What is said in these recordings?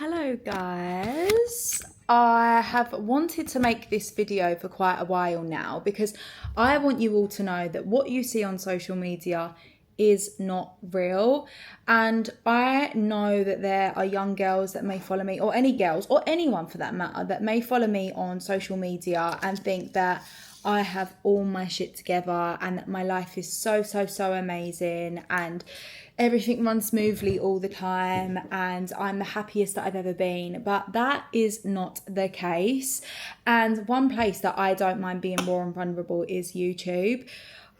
Hello guys, I have wanted to make this video for quite a while now because I want you all to know that what you see on social media is not real, and I know that there are young girls that may follow me, or any girls or anyone for that matter, that may follow me on social media and think that I have all my shit together and that my life is so amazing and everything runs smoothly all the time and I'm the happiest that I've ever been. But that is not the case. And one place that I don't mind being raw and vulnerable is YouTube.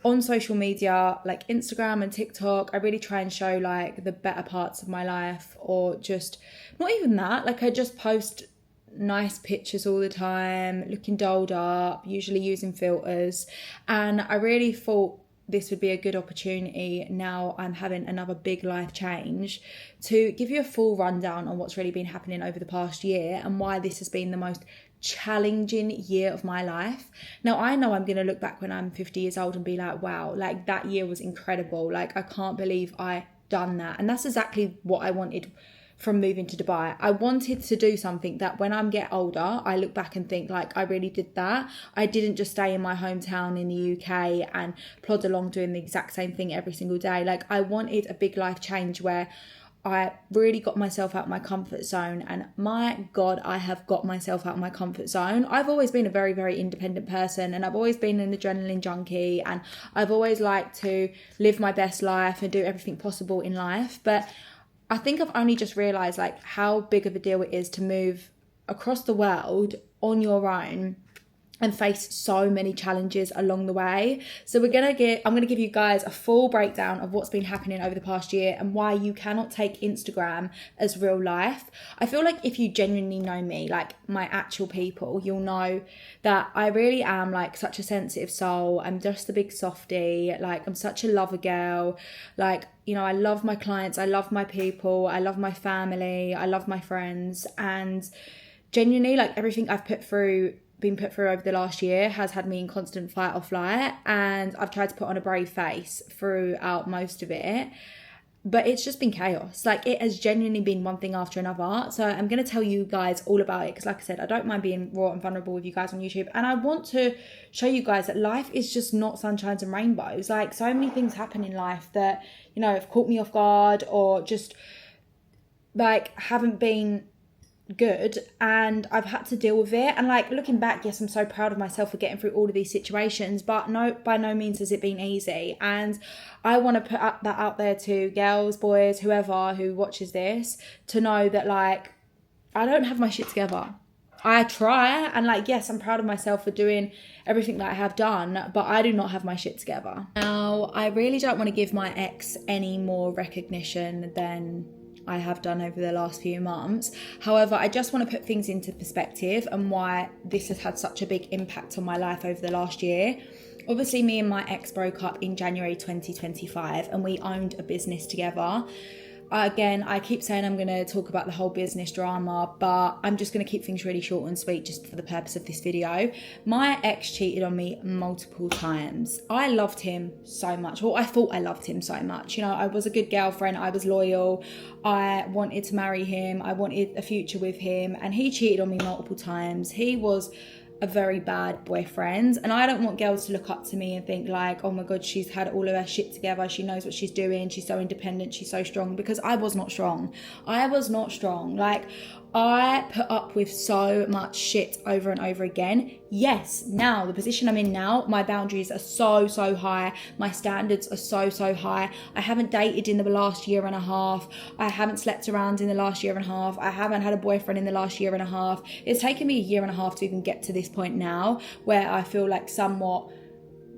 On social media like Instagram and TikTok, I really try and show like the better parts of my life, or just not even that, like I just post nice pictures all the time, looking dolled up, usually using filters. And I really thought this would be a good opportunity, now I'm having another big life change, to give you a full rundown on what's really been happening over the past year and why this has been the most challenging year of my life. Now I know I'm going to look back when I'm 50 years old and be like, wow, like that year was incredible, like I can't believe I done that. And that's exactly what I wanted from moving to Dubai. I wanted to do something that when I get older, I look back and think like I really did that. I didn't just stay in my hometown in the UK and plod along doing the exact same thing every single day. Like I wanted a big life change where I really got myself out of my comfort zone, and my God, I have got myself out of my comfort zone. I've always been a very independent person, and I've always been an adrenaline junkie, and I've always liked to live my best life and do everything possible in life. But I think I've only just realised like how big of a deal it is to move across the world on your own and face so many challenges along the way. So I'm gonna give you guys a full breakdown of what's been happening over the past year and why you cannot take Instagram as real life. I feel like if you genuinely know me, like my actual people, you'll know that I really am like such a sensitive soul. I'm just a big softie. Like I'm such a lover girl. Like, you know, I love my clients, I love my people, I love my family, I love my friends, and genuinely like everything I've been put through over the last year has had me in constant fight or flight, and I've tried to put on a brave face throughout most of it, but it's just been chaos. Like it has genuinely been one thing after another. So I'm going to tell you guys all about it because like I said, I don't mind being raw and vulnerable with you guys on YouTube, and I want to show you guys that life is just not sunshines and rainbows. Like so many things happen in life that, you know, have caught me off guard or just like haven't been good, and I've had to deal with it. And like looking back, yes, I'm so proud of myself for getting through all of these situations, but no, by no means has it been easy. And I want to put that out there to girls, boys, whoever who watches this, to know that like I don't have my shit together. I try, and like yes, I'm proud of myself for doing everything that I have done, but I do not have my shit together. Now I really don't want to give my ex any more recognition than I have done over the last few months. However, I just want to put things into perspective and why this has had such a big impact on my life over the last year. Obviously, me and my ex broke up in January 2025 and we owned a business together. Again, I keep saying I'm going to talk about the whole business drama, but I'm just going to keep things really short and sweet just for the purpose of this video. My ex cheated on me multiple times. I loved him so much. Well, I thought I loved him so much. You know, I was a good girlfriend. I was loyal. I wanted to marry him. I wanted a future with him. And he cheated on me multiple times. He was a very bad boyfriend, and I don't want girls to look up to me and think like, oh my God, she's had all of her shit together, she knows what she's doing, she's so independent, she's so strong, because I was not strong. I was not strong. Like I put up with so much shit over and over again. Yes, now the position I'm in now, my boundaries are so high, my standards are so high. I haven't dated in the last year and a half, I haven't slept around in the last year and a half, I haven't had a boyfriend in the last year and a half. It's taken me a year and a half to even get to this point now where I feel like somewhat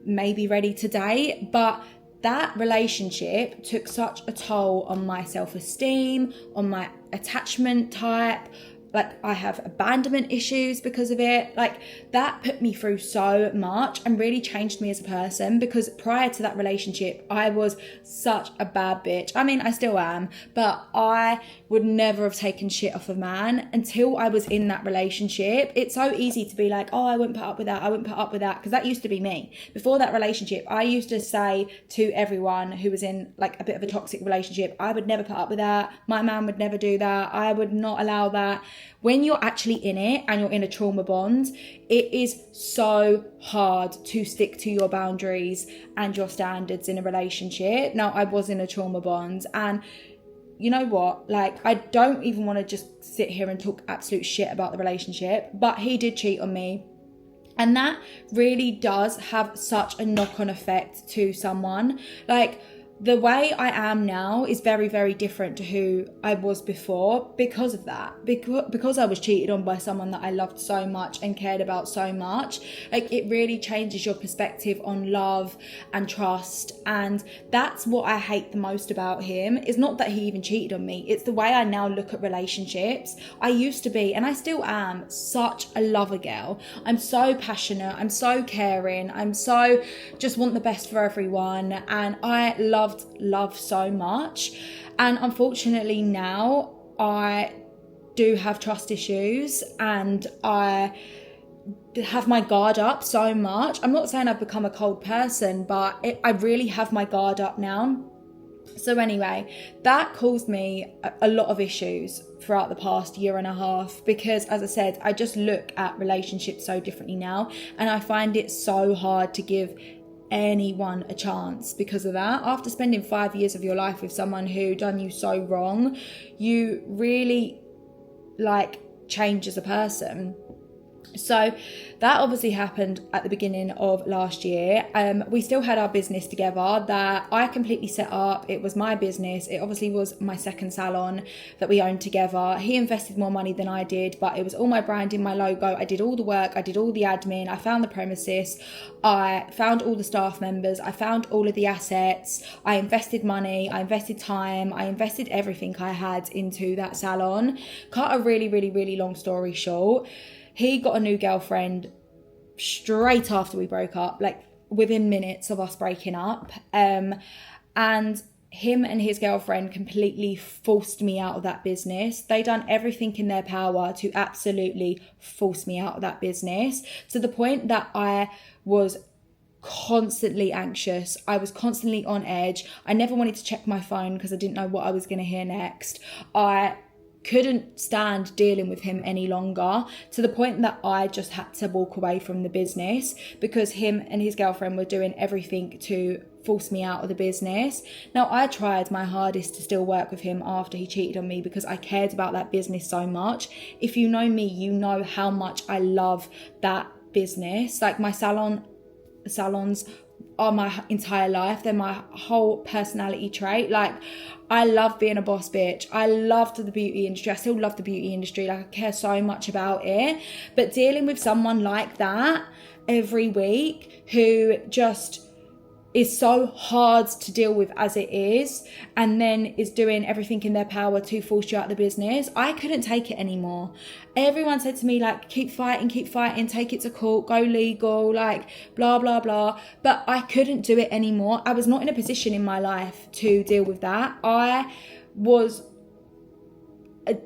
maybe ready to date. But that relationship took such a toll on my self-esteem, on my attachment type, like I have abandonment issues because of it. Like that put me through so much and really changed me as a person, because prior to that relationship, I was such a bad bitch. I mean, I still am, but I would never have taken shit off a man until I was in that relationship. It's so easy to be like, oh, I wouldn't put up with that. I wouldn't put up with that. Because that used to be me. Before that relationship, I used to say to everyone who was in like a bit of a toxic relationship, I would never put up with that. My man would never do that. I would not allow that. When you're actually in it and you're in a trauma bond, it is so hard to stick to your boundaries and your standards in a relationship. Now, I was in a trauma bond, and you know what? Like, I don't even want to just sit here and talk absolute shit about the relationship, but he did cheat on me. And that really does have such a knock-on effect to someone. Like, the way I am now is very, very different to who I was before because of that. Because I was cheated on by someone that I loved so much and cared about so much. Like, it really changes your perspective on love and trust. And that's what I hate the most about him. It's not that he even cheated on me. It's the way I now look at relationships. I used to be, and I still am, such a lover girl. I'm so passionate. I'm so caring. I'm so just want the best for everyone. And I loved love so much, and unfortunately now I do have trust issues and I have my guard up so much. I'm not saying I've become a cold person, but I really have my guard up now. So anyway, that caused me a lot of issues throughout the past year and a half, because as I said, I just look at relationships so differently now, and I find it so hard to give anyone a chance because of that. After spending 5 years of your life with someone who done you so wrong, you really like change as a person. So that obviously happened at the beginning of last year. We still had our business together that I completely set up. It was my business. It obviously was my second salon that we owned together. He invested more money than I did, but it was all my branding, my logo. I did all the work. I did all the admin. I found the premises. I found all the staff members. I found all of the assets. I invested money. I invested time. I invested everything I had into that salon. Cut a really, really, really long story short, he got a new girlfriend straight after we broke up, like within minutes of us breaking up. And him and his girlfriend completely forced me out of that business. They done everything in their power to absolutely force me out of that business, to the point that I was constantly anxious. I was constantly on edge. I never wanted to check my phone because I didn't know what I was going to hear next. I couldn't stand dealing with him any longer, to the point that I just had to walk away from the business because him and his girlfriend were doing everything to force me out of the business. Now, I tried my hardest to still work with him after he cheated on me because I cared about that business so much. If you know me, you know how much I love that business. Like, my salons are my entire life. They're my whole personality trait. Like, I love being a boss bitch. I loved the beauty industry. I still love the beauty industry. Like, I care so much about it. But dealing with someone like that every week, who just is so hard to deal with as it is, and then is doing everything in their power to force you out of the business, I couldn't take it anymore. Everyone said to me, like, keep fighting, take it to court, go legal, like, blah, blah, blah. But I couldn't do it anymore. I was not in a position in my life to deal with that. I was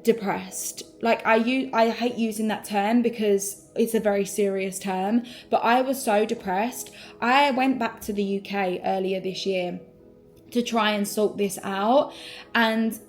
depressed. Like, I hate using that term because it's a very serious term, but I was so depressed. I went back to the UK earlier this year to try and sort this out, and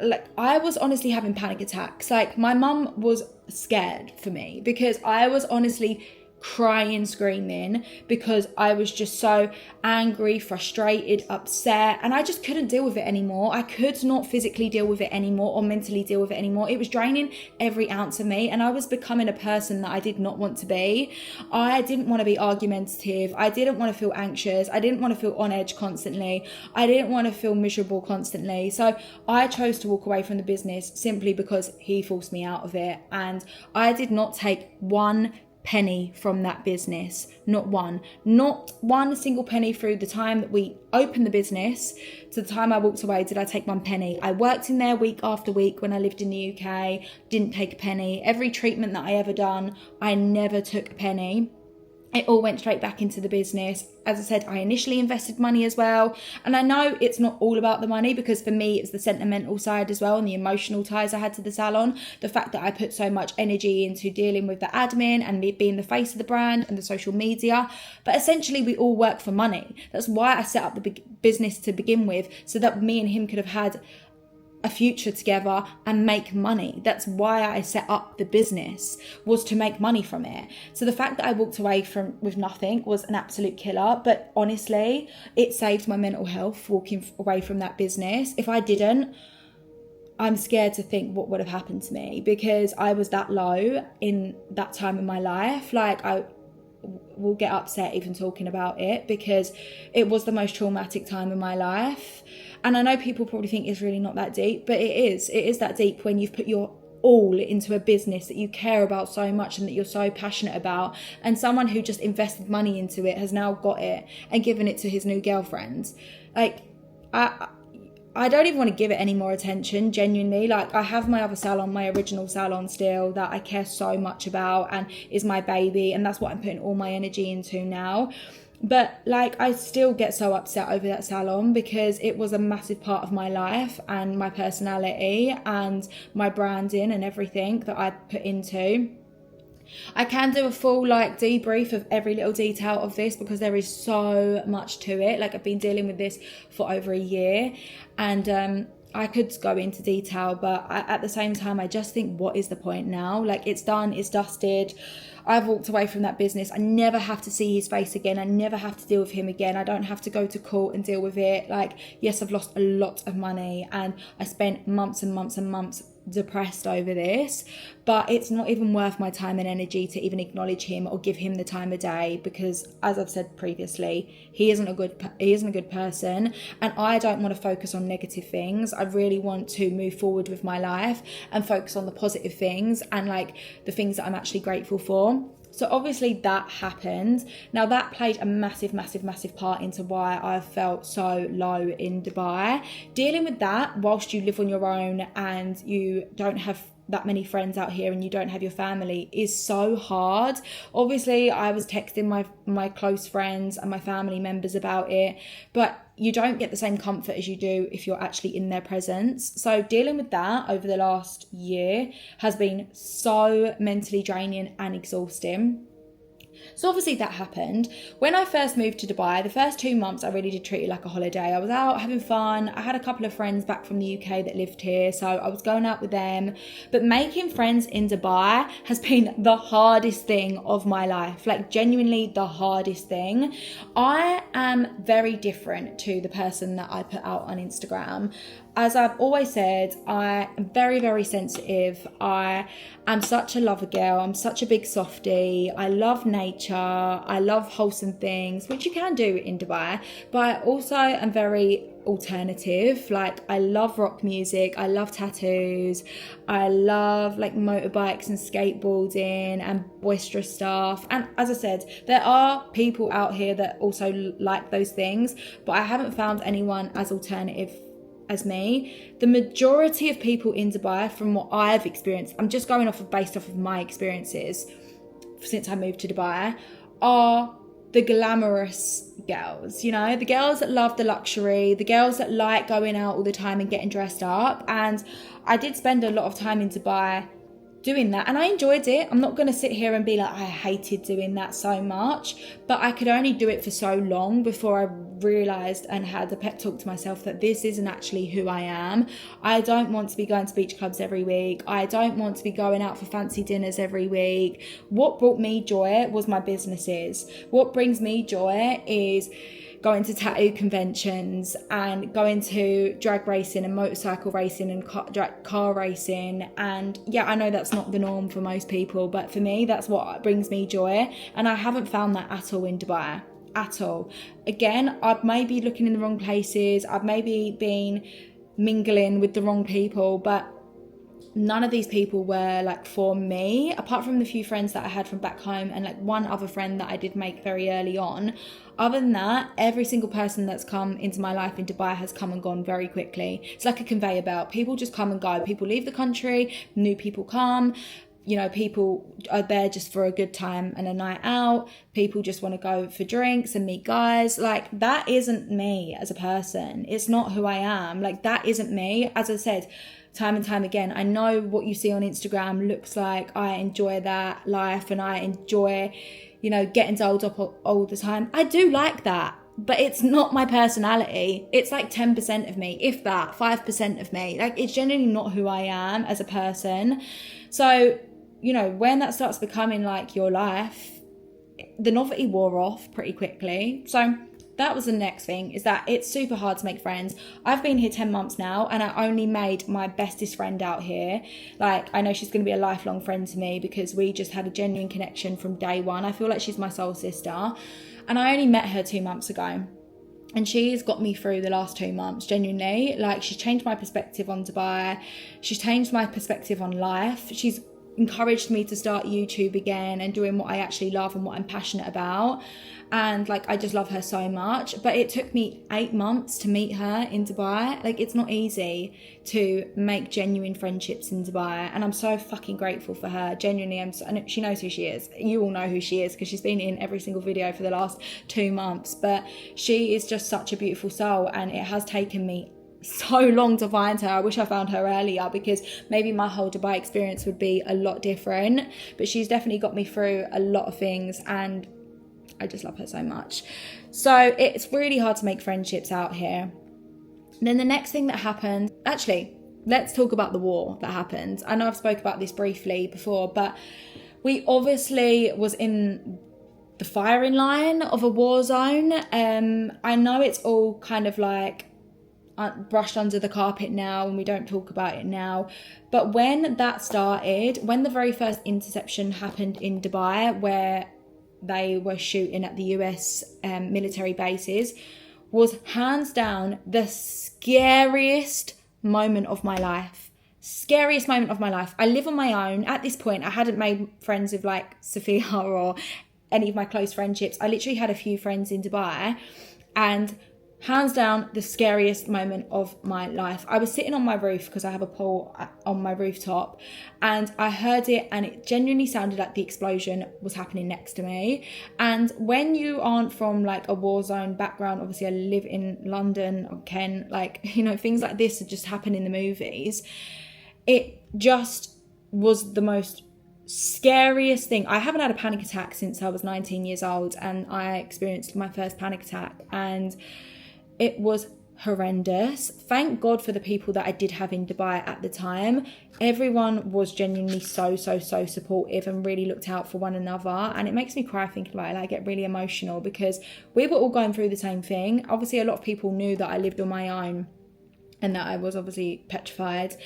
like, I was honestly having panic attacks. Like, my mum was scared for me because I was honestly crying, screaming, because I was just so angry, frustrated, upset, and I just couldn't deal with it anymore. I could not physically deal with it anymore or mentally deal with it anymore. It was draining every ounce of me, and I was becoming a person that I did not want to be. I didn't want to be argumentative. I didn't want to feel anxious. I didn't want to feel on edge constantly. I didn't want to feel miserable constantly. So I chose to walk away from the business simply because he forced me out of it, and I did not take one penny from that business. Not one single penny. Through the time that we opened the business to the time I walked away did I take one penny. I worked in there week after week when I lived in the UK, didn't take a penny. Every treatment that I ever done, I never took a penny. It all went straight back into the business. As I said, I initially invested money as well. And I know it's not all about the money, because for me, it's the sentimental side as well and the emotional ties I had to the salon. The fact that I put so much energy into dealing with the admin and me being the face of the brand and the social media. But essentially, we all work for money. That's why I set up the business to begin with, so that me and him could have had a future together and make money. That's why I set up the business, was to make money from it. So the fact that I walked away with nothing was an absolute killer. But honestly, it saved my mental health walking away from that business. If I didn't, I'm scared to think what would have happened to me, because I was that low in that time in my life. Like, I will get upset even talking about it, because it was the most traumatic time in my life. And I know people probably think it's really not that deep, but it is that deep when you've put your all into a business that you care about so much and that you're so passionate about, and someone who just invested money into it has now got it and given it to his new girlfriend. Like, I don't even want to give it any more attention, genuinely. Like, I have my other salon, my original salon still, that I care so much about and is my baby, and that's what I'm putting all my energy into now. But like, I still get so upset over that salon, because it was a massive part of my life and my personality and my branding and everything that I put into. I can do a full debrief of every little detail of this, because there is so much to it. Like, I've been dealing with this for over a year, and I could go into detail, but at the same time, I just think, what is the point now? Like, it's done, it's dusted. I've walked away from that business. I never have to see his face again. I never have to deal with him again. I don't have to go to court and deal with it. Like, yes, I've lost a lot of money, and I spent months and months and months depressed over this, but it's not even worth my time and energy to even acknowledge him or give him the time of day, because, as I've said previously, he isn't a good person, and I don't want to focus on negative things. I really want to move forward with my life and focus on the positive things and the things that I'm actually grateful for. So obviously that happened. Now, that played a massive, massive, massive part into why I felt so low in Dubai. Dealing with that whilst you live on your own and you don't have that many friends out here and you don't have your family is so hard. Obviously, I was texting my close friends and my family members about it, but you don't get the same comfort as you do if you're actually in their presence. So dealing with that over the last year has been so mentally draining and exhausting. So obviously that happened. When I first moved to Dubai, the first 2 months I really did treat it like a holiday. I was out having fun. I had a couple of friends back from the UK that lived here, so I was going out with them. But making friends in Dubai has been the hardest thing of my life, genuinely the hardest thing. I am very different to the person that I put out on Instagram. As I've always said, I am very, very sensitive. I am such a lover girl. I'm such a big softie. I love nature. I love wholesome things, which you can do in Dubai. But I also am very alternative. I love rock music. I love tattoos. I love motorbikes and skateboarding and boisterous stuff. And as I said, there are people out here that also like those things, but I haven't found anyone as alternative as me. The majority of people in Dubai, from what I've experienced, I'm just going based off of my experiences since I moved to Dubai, are the glamorous girls, the girls that love the luxury, the girls that like going out all the time and getting dressed up. And I did spend a lot of time in Dubai doing that, and I enjoyed it. I'm not going to sit here and be I hated doing that so much, but I could only do it for so long before I realised and had a pep talk to myself that this isn't actually who I am. I don't want to be going to beach clubs every week. I don't want to be going out for fancy dinners every week. What brought me joy was my businesses. What brings me joy is going to tattoo conventions and going to drag racing and motorcycle racing and car racing. And yeah, I know that's not the norm for most people, but for me, that's what brings me joy. And I haven't found that at all in Dubai, at all. Again, I may be looking in the wrong places. I've maybe been mingling with the wrong people, but none of these people were like for me, apart from the few friends that I had from back home and like one other friend that I did make very early on. Other than that, every single person that's come into my life in Dubai has come and gone very quickly. It's like a conveyor belt. People just come and go. People leave the country, new people come. You know, people are there just for a good time and a night out. People just want to go for drinks and meet guys. Like, that isn't me as a person. It's not who I am. Like, that isn't me. As I said, time and time again, I know what you see on Instagram looks like. I enjoy that life and I enjoy, you know, getting dolled up all the time. I do like that, but it's not my personality. It's like 10% of me, if that, 5% of me. Like, it's genuinely not who I am as a person. So, you know, when that starts becoming like your life, the novelty wore off pretty quickly. So that was the next thing, is that it's super hard to make friends. I've been here 10 months now and I only made my bestest friend out here. Like, I know she's going to be a lifelong friend to me because we just had a genuine connection from day one. I feel like she's my soul sister. And I only met her 2 months ago. And she's got me through the last 2 months, genuinely. Like, she's changed my perspective on Dubai. She's changed my perspective on life. She's encouraged me to start YouTube again and doing what I actually love and what I'm passionate about. And like, I just love her so much. But it took me 8 months to meet her in Dubai. Like, it's not easy to make genuine friendships in Dubai, and I'm so fucking grateful for her. Genuinely, and she knows who she is. You all know who she is because she's been in every single video for the last 2 months. But she is just such a beautiful soul, and it has taken me so long to find her. I wish I found her earlier, because maybe my whole Dubai experience would be a lot different. But she's definitely got me through a lot of things, and I just love her so much. So it's really hard to make friendships out here. And then the next thing that happened, actually, let's talk about the war that happened. I know I've spoke about this briefly before, but we obviously was in the firing line of a war zone. I know it's all kind of like brushed under the carpet now and we don't talk about it now, but when that started, when the very first interception happened in Dubai, where they were shooting at the US military bases, was hands down the scariest moment of my life. Scariest moment of my life. I live on my own. At this point, I hadn't made friends with like Sophia or any of my close friendships. I literally had a few friends in Dubai, and hands down, the scariest moment of my life. I was sitting on my roof because I have a pool on my rooftop, and I heard it, and it genuinely sounded like the explosion was happening next to me. And when you aren't from like a war zone background, obviously I live in London or Kent, like, you know, things like this just happen in the movies. It just was the most scariest thing. I haven't had a panic attack since I was 19 years old, and I experienced my first panic attack, and it was horrendous. Thank God for the people that I did have in Dubai at the time. Everyone was genuinely so supportive and really looked out for one another. And it makes me cry thinking about it. I get really emotional because we were all going through the same thing. Obviously, a lot of people knew that I lived on my own and that I was obviously petrified.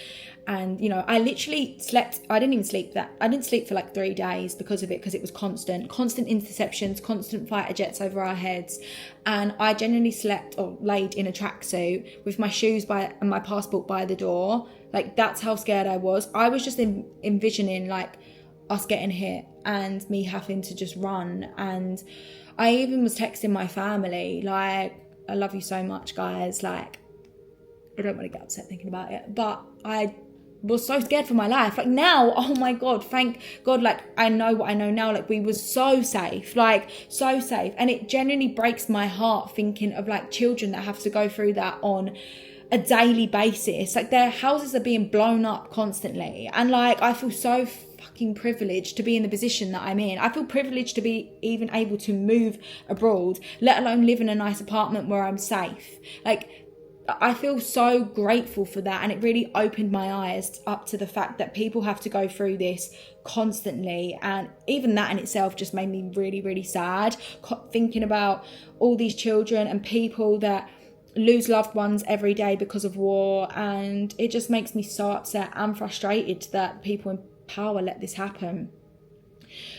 And, you know, I literally slept, I didn't sleep for like 3 days because of it, because it was constant interceptions, constant fighter jets over our heads. And I genuinely slept or laid in a tracksuit with my shoes and my passport by the door. Like, that's how scared I was. I was just envisioning like us getting hit and me having to just run. And I even was texting my family, like, I love you so much, guys. Like, I don't want to get upset thinking about it, but I was so scared for my life. Like, now, oh my God, thank God, like, I know what I know now. Like, we were so safe, like, so safe. And it genuinely breaks my heart thinking of like children that have to go through that on a daily basis. Like, their houses are being blown up constantly. And like, I feel so fucking privileged to be in the position that I'm in. I feel privileged to be even able to move abroad, let alone live in a nice apartment where I'm safe. Like, I feel so grateful for that, and it really opened my eyes up to the fact that people have to go through this constantly. And even that in itself just made me really sad, thinking about all these children and people that lose loved ones every day because of war. And it just makes me so upset and frustrated that people in power let this happen.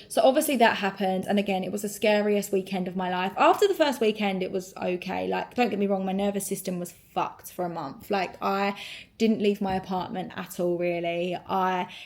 So obviously that happened, and again, it was the scariest weekend of my life. After the first weekend, it was okay. Like, don't get me wrong, my nervous system was fucked for a month. Like, I didn't leave my apartment at all, really.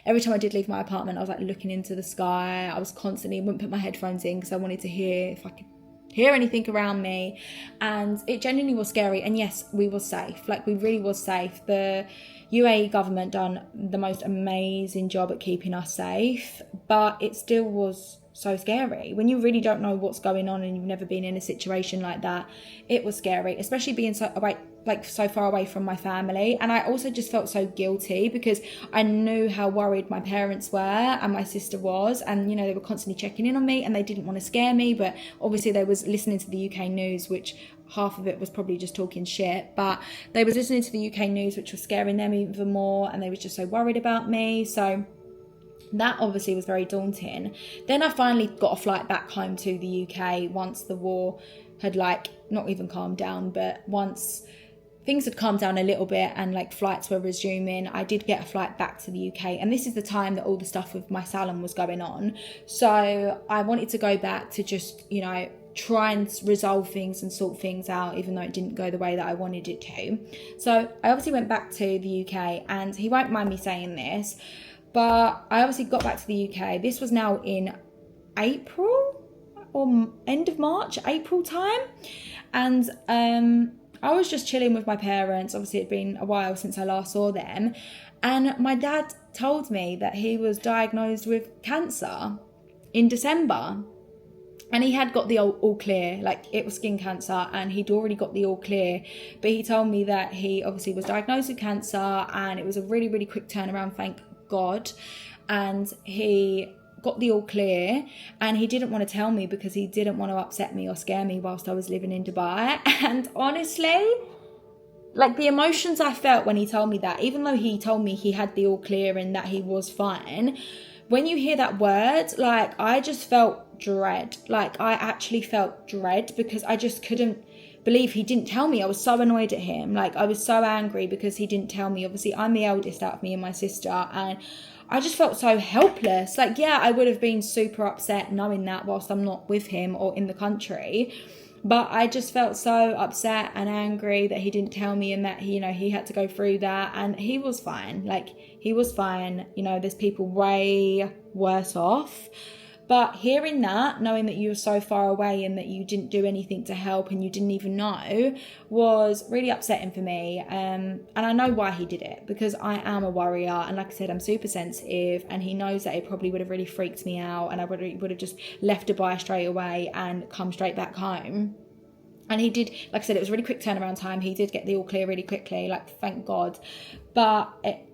Every time I did leave my apartment, I was like looking into the sky. I was constantly, wouldn't put my headphones in because I wanted to hear if I could hear anything around me, and it genuinely was scary. And yes, we were safe. Like, we really was safe. The UAE government done the most amazing job at keeping us safe, but it still was so scary when you really don't know what's going on and you've never been in a situation like that. It was scary, especially being so far away from my family. And I also just felt so guilty because I knew how worried my parents were and my sister was, and you know, they were constantly checking in on me and they didn't want to scare me, but obviously they was listening to the UK news, which half of it was probably just talking shit, but they was listening to the UK news, which was scaring them even more, and they was just so worried about me. So that obviously was very daunting. Then I finally got a flight back home to the UK once the war had not even calmed down, but once things had calmed down a little bit and flights were resuming, I did get a flight back to the UK. And this is the time that all the stuff with my salon was going on. So I wanted to go back to just, try and resolve things and sort things out, even though it didn't go the way that I wanted it to. So I obviously went back to the UK, and he won't mind me saying this, but I obviously got back to the UK. This was now in April or end of March, April time. And I was just chilling with my parents. Obviously, it'd been a while since I last saw them. And my dad told me that he was diagnosed with cancer in December. And he had got the all clear, it was skin cancer, and he'd already got the all clear. But he told me that he obviously was diagnosed with cancer, and it was a really, really quick turnaround, thank God. And he got the all clear, and he didn't want to tell me because he didn't want to upset me or scare me whilst I was living in Dubai. And honestly, the emotions I felt when he told me that, even though he told me he had the all clear and that he was fine, when you hear that word, I just felt dread. I actually felt dread because I just couldn't believe he didn't tell me. I was so annoyed at him. I was so angry because he didn't tell me. Obviously, I'm the eldest out of me and my sister, and I just felt so helpless. Yeah, I would have been super upset knowing that whilst I'm not with him or in the country. But I just felt so upset and angry that he didn't tell me, and that he had to go through that, and he was fine. He was fine. There's people way worse off. But hearing that, knowing that you were so far away and that you didn't do anything to help and you didn't even know, was really upsetting for me. And I know why he did it, because I am a worrier. And like I said, I'm super sensitive, and he knows that it probably would have really freaked me out, and I would have just left Dubai straight away and come straight back home. And he did, like I said, it was a really quick turnaround time. He did get the all clear really quickly, thank God. But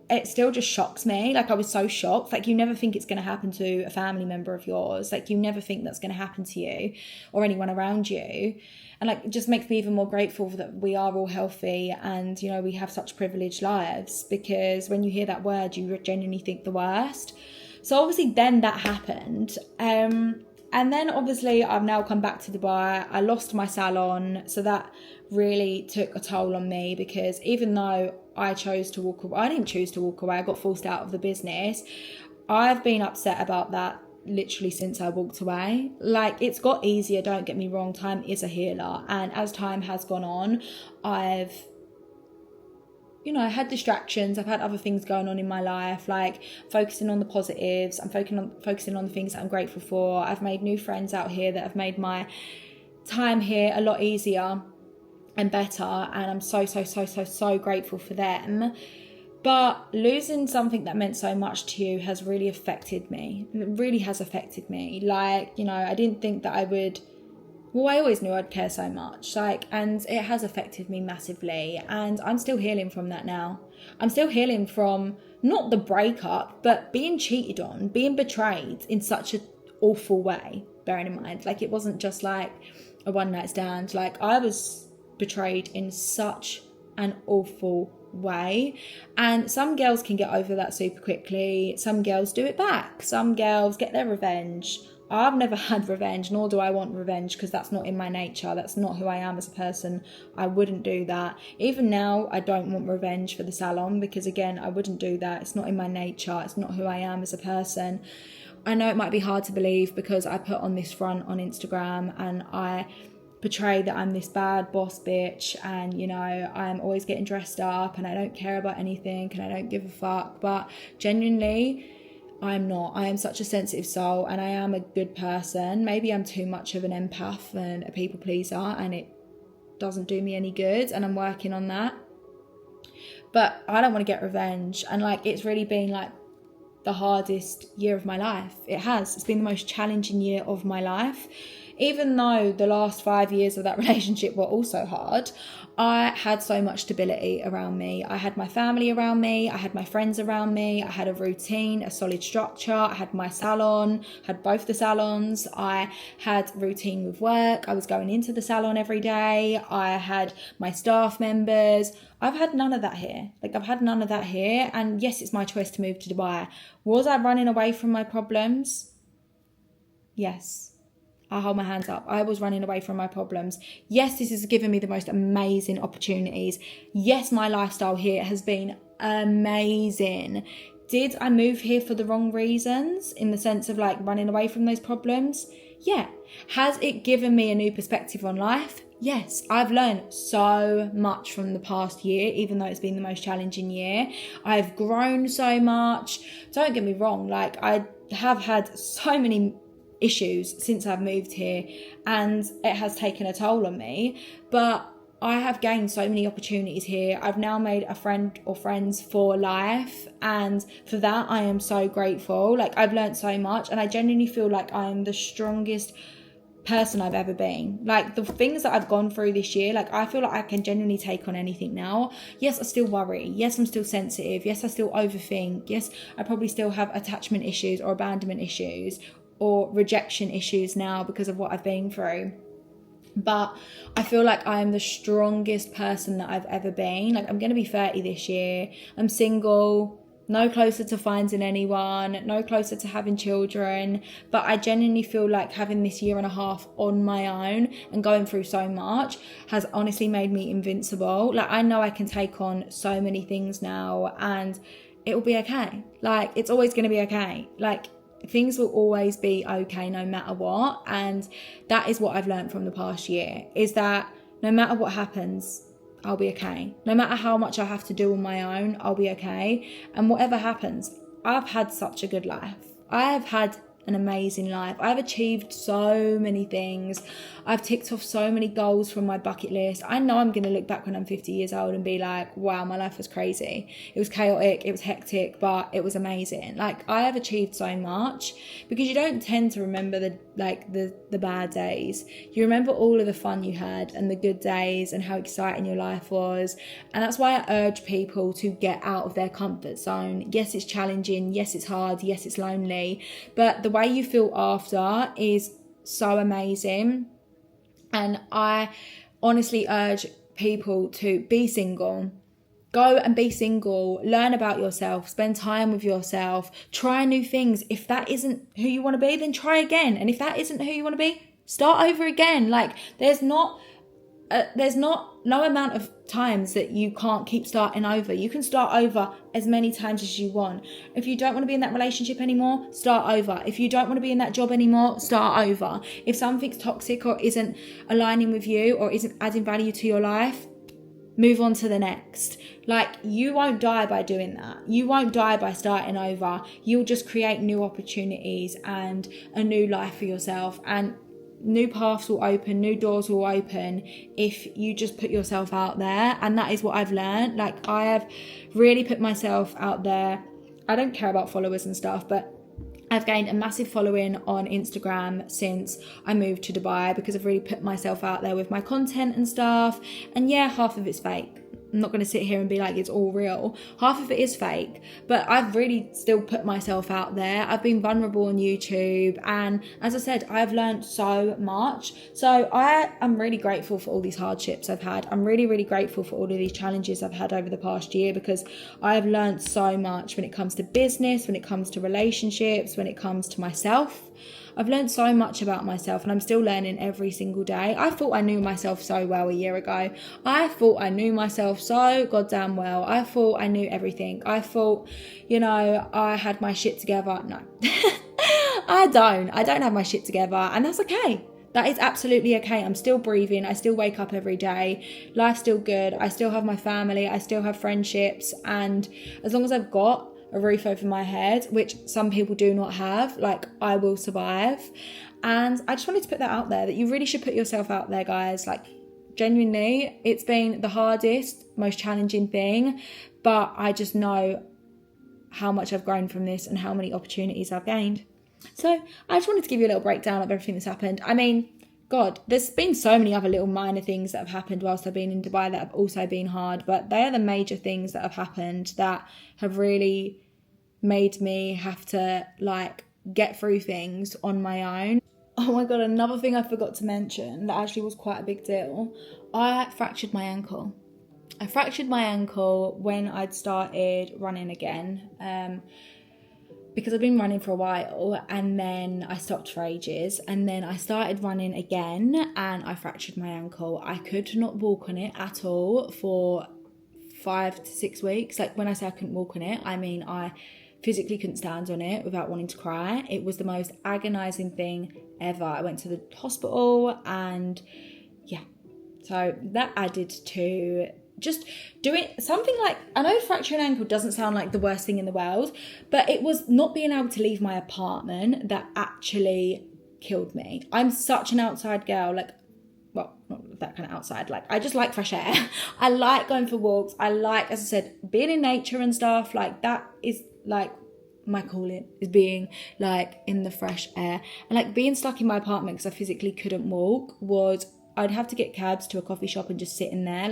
it still just shocks me. I was so shocked. You never think it's going to happen to a family member of yours. You never think that's going to happen to you or anyone around you. And it just makes me even more grateful that we are all healthy and, we have such privileged lives, because when you hear that word, you genuinely think the worst. So obviously then that happened. And then obviously I've now come back to Dubai. I lost my salon. So that really took a toll on me, because even though I chose to walk away, I didn't choose to walk away, I got forced out of the business. I've been upset about that literally since I walked away. It's got easier, don't get me wrong, time is a healer. And as time has gone on, I've had distractions. I've had other things going on in my life, focusing on the positives. I'm focusing on the things that I'm grateful for. I've made new friends out here that have made my time here a lot easier and better, and I'm so grateful for them. But losing something that meant so much to you has really affected me. It really has affected me. I didn't think that I would. Well, I always knew I'd care so much, and it has affected me massively, and I'm still healing from that now. I'm still healing from not the breakup, but being cheated on, being betrayed in such an awful way, bearing in mind, it wasn't just a one night stand. I was betrayed in such an awful way, and some girls can get over that super quickly. Some girls do it back. Some girls get their revenge. I've never had revenge, nor do I want revenge, because that's not in my nature. That's not who I am as a person. I wouldn't do that. Even now, I don't want revenge for the salon, because again, I wouldn't do that. It's not in my nature. It's not who I am as a person. I know it might be hard to believe because I put on this front on Instagram and I portray that I'm this bad boss bitch, and you know, I'm always getting dressed up and I don't care about anything and I don't give a fuck. But genuinely, I'm not. I am such a sensitive soul and I am a good person. Maybe I'm too much of an empath and a people pleaser, and it doesn't do me any good, and I'm working on that. But I don't want to get revenge, and like, it's really been like the hardest year of my life. It has. It's been the most challenging year of my life. Even though the last 5 years of that relationship were also hard, I had so much stability around me. I had my family around me. I had my friends around me. I had a routine, a solid structure. I had my salon, had both the salons. I had routine with work. I was going into the salon every day. I had my staff members. I've had none of that here. I've had none of that here. And yes, it's my choice to move to Dubai. Was I running away from my problems? Yes. I hold my hands up. I was running away from my problems. Yes, this has given me the most amazing opportunities. Yes, my lifestyle here has been amazing. Did I move here for the wrong reasons, in the sense of like running away from those problems? Yeah. Has it given me a new perspective on life? Yes. I've learned so much from the past year, even though it's been the most challenging year. I've grown so much. Don't get me wrong. Like, I have had so many issues since I've moved here, and it has taken a toll on me, but I have gained so many opportunities here. I've now made a friend or friends for life, and for that I am so grateful. Like, I've learned so much, and I genuinely feel like I am the strongest person I've ever been. Like, the things that I've gone through this year, like, I feel like I can genuinely take on anything now. Yes, I still worry. Yes, I'm still sensitive. Yes, I still overthink. Yes, I probably still have attachment issues or abandonment issues or rejection issues now because of what I've been through. But I feel like I am the strongest person that I've ever been. Like, I'm going to be 30 this year. I'm single, no closer to finding anyone, no closer to having children. But I genuinely feel like having this year and a half on my own and going through so much has honestly made me invincible. Like, I know I can take on so many things now and it will be okay. Like, it's always going to be okay. Like, things will always be okay no matter what. And that is what I've learned from the past year, is that no matter what happens, I'll be okay. No matter how much I have to do on my own, I'll be okay. And whatever happens, I've had such a good life. I have had an amazing life. I've achieved so many things. I've ticked off so many goals from my bucket list. I know I'm going to look back when I'm 50 years old and be like, wow, my life was crazy. It was chaotic, it was hectic, but it was amazing. Like, I have achieved so much, because you don't tend to remember the bad days. You remember all of the fun you had and the good days and how exciting your life was. And that's why I urge people to get out of their comfort zone. Yes, it's challenging. Yes, it's hard. Yes, it's lonely. But the way you feel after is so amazing. And I honestly urge people to be single. Go and be single, learn about yourself, spend time with yourself, try new things. If that isn't who you want to be, then try again. And if that isn't who you want to be, start over again. Like, there's no amount of times that you can't keep starting over. You can start over as many times as you want. If you don't want to be in that relationship anymore, start over. If you don't want to be in that job anymore, start over. If something's toxic or isn't aligning with you or isn't adding value to your life, move on to the next. Like, you won't die by doing that. You won't die by starting over. You'll just create new opportunities and a new life for yourself. And new paths will open, new doors will open if you just put yourself out there. And that is what I've learned. Like, I have really put myself out there. I don't care about followers and stuff, but I've gained a massive following on Instagram since I moved to Dubai, because I've really put myself out there with my content and stuff. And yeah, half of it's fake. I'm not going to sit here and be like it's all real. Half of it is fake, but I've really still put myself out there. I've been vulnerable on YouTube, and as I said, I've learned so much. So I am really grateful for all these hardships I've had. I'm really, really grateful for all of these challenges I've had over the past year, because I've learned so much when it comes to business, when it comes to relationships, when it comes to myself. I've learned so much about myself, and I'm still learning every single day. I thought I knew myself so well a year ago. I thought I knew myself so goddamn well. I thought I knew everything. I thought, I had my shit together. No, I don't. I don't have my shit together, and that's okay. That is absolutely okay. I'm still breathing. I still wake up every day. Life's still good. I still have my family. I still have friendships. And as long as I've got a roof over my head, which some people do not have, I will survive. And I just wanted to put that out there, that you really should put yourself out there, guys. Genuinely, it's been the hardest, most challenging thing, but I just know how much I've grown from this and how many opportunities I've gained. So I just wanted to give you a little breakdown of everything that's happened. I mean, God, there's been so many other little minor things that have happened whilst I've been in Dubai that have also been hard, but they are the major things that have happened that have really made me have to get through things on my own. Oh my God, another thing I forgot to mention that actually was quite a big deal. I fractured my ankle. I fractured my ankle when I'd started running again. Because I've been running for a while, and then I stopped for ages, and then I started running again and I fractured my ankle. I could not walk on it at all for 5 to 6 weeks. When I say I couldn't walk on it, I mean I physically couldn't stand on it without wanting to cry. It was the most agonizing thing ever. I went to the hospital, and yeah, so that added to just doing something I know fracturing an ankle doesn't sound like the worst thing in the world, but it was not being able to leave my apartment that actually killed me. I'm such an outside girl, well, not that kind of outside, I just like fresh air. I like going for walks. I like, as I said, being in nature and stuff. That is my calling, is being in the fresh air. And being stuck in my apartment because I physically couldn't walk I'd have to get cabs to a coffee shop and just sit in there.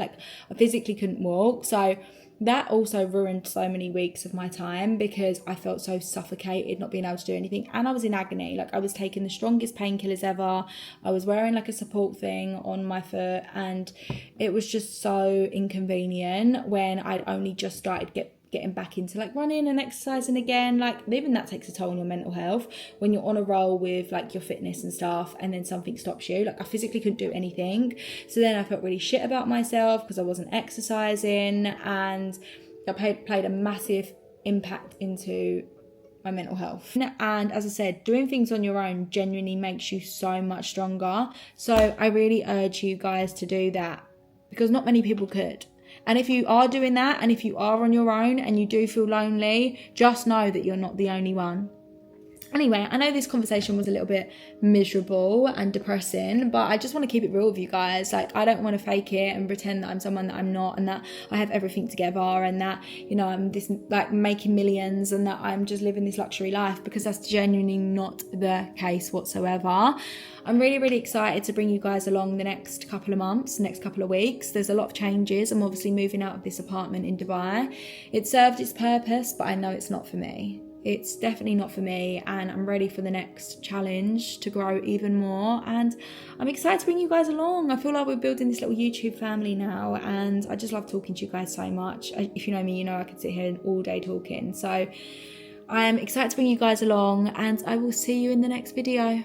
I physically couldn't walk. So that also ruined so many weeks of my time, because I felt so suffocated, not being able to do anything. And I was in agony. I was taking the strongest painkillers ever. I was wearing a support thing on my foot, and it was just so inconvenient when I'd only just started getting back into running and exercising again. Even that takes a toll on your mental health when you're on a roll with your fitness and stuff, and then something stops you. I physically couldn't do anything. So then I felt really shit about myself because I wasn't exercising, and that played a massive impact into my mental health. And as I said, doing things on your own genuinely makes you so much stronger. So I really urge you guys to do that, because not many people could. And if you are doing that, and if you are on your own and you do feel lonely, just know that you're not the only one. Anyway, I know this conversation was a little bit miserable and depressing, but I just want to keep it real with you guys. I don't want to fake it and pretend that I'm someone that I'm not, and that I have everything together, and that, I'm this making millions, and that I'm just living this luxury life, because that's genuinely not the case whatsoever. I'm really, really excited to bring you guys along the next couple of months, next couple of weeks. There's a lot of changes. I'm obviously moving out of this apartment in Dubai. It served its purpose, but I know it's not for me. It's definitely not for me, and I'm ready for the next challenge to grow even more, and I'm excited to bring you guys along. I feel like we're building this little YouTube family now, and I just love talking to you guys so much. If you know me, you know I could sit here all day talking. So I am excited to bring you guys along, and I will see you in the next video.